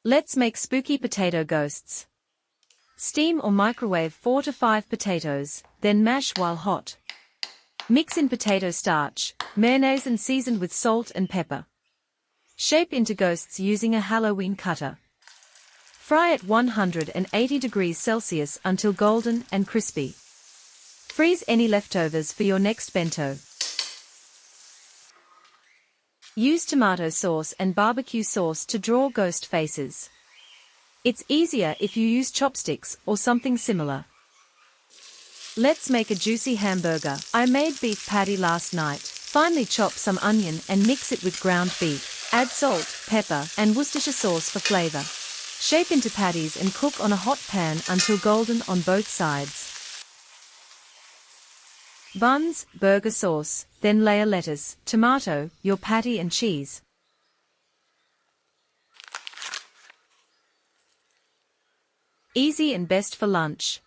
Let's make spooky potato ghosts. Steam or microwave 4 to 5 potatoes, then mash while hot. Mix in potato starch, mayonnaise and season with salt and pepper. Shape into ghosts using a Halloween cutter. Fry at 180 degrees Celsius until golden and crispy. Freeze any leftovers for your next bento. Use tomato sauce and barbecue sauce to draw ghost faces. It's easier if you use chopsticks or something similar. Let's make a juicy hamburger. I made beef patty last night. Finely chop some onion and mix it with ground beef. Add salt, pepper, and Worcestershire sauce for flavor. Shape into patties and cook on a hot pan until golden on both sides. Buns, burger sauce, then layer lettuce, tomato, your patty and cheese. Easy and best for lunch.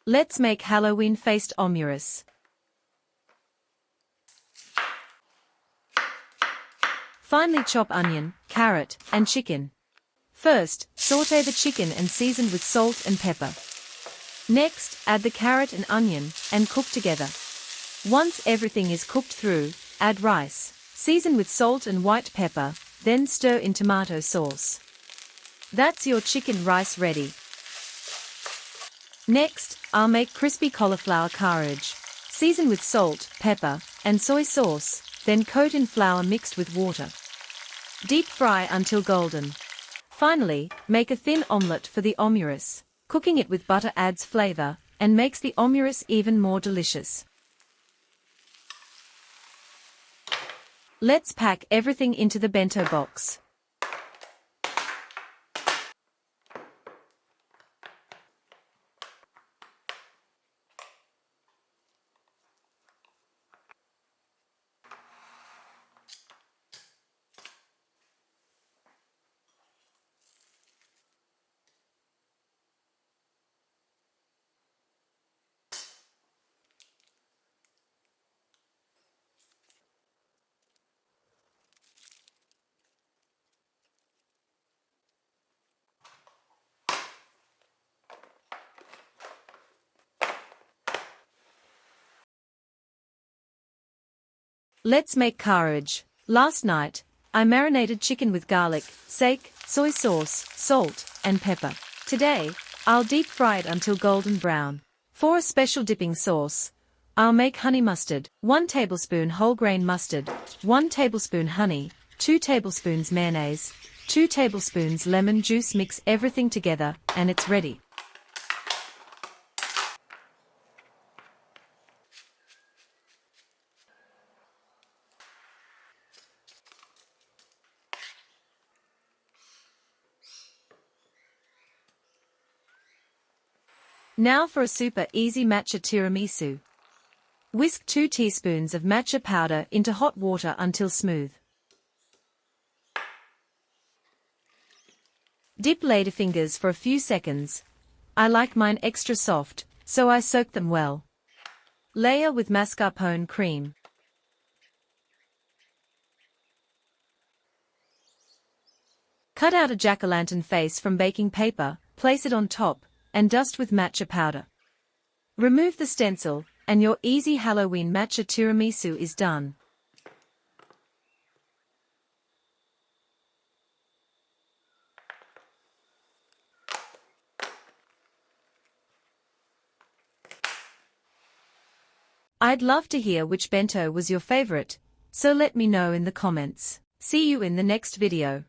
Let's make Halloween-faced omurice. Finely chop onion, carrot, and chicken. First, sauté the chicken and season with salt and pepper. Next, add the carrot and onion, and cook together. Once everything is cooked through, add rice. Season with salt and white pepper, then stir in tomato sauce. That's your chicken rice ready. Next, I'll make crispy cauliflower karaage. Season with salt, pepper, and soy sauce, then coat in flour mixed with water. Deep fry until golden. Finally, make a thin omelette for the omurice. Cooking it with butter adds flavor, and makes the omurice even more delicious. Let's pack everything into the bento box. Let's make karaage. Last night, I marinated chicken with garlic, sake, soy sauce, salt, and pepper. Today, I'll deep fry it until golden brown. For a special dipping sauce, I'll make honey mustard, 1 tablespoon whole grain mustard, 1 tablespoon honey, 2 tablespoons mayonnaise, 2 tablespoons lemon juice. Mix everything together, and it's ready. Now for a super easy matcha tiramisu. Whisk 2 teaspoons of matcha powder into hot water until smooth. Dip ladyfingers for a few seconds. I like mine extra soft, so I soak them well. Layer with mascarpone cream. Cut out a jack-o'-lantern face from baking paper, place it on top, and dust with matcha powder. Remove the stencil, and your easy Halloween matcha tiramisu is done. I'd love to hear which bento was your favorite, so let me know in the comments. See you in the next video.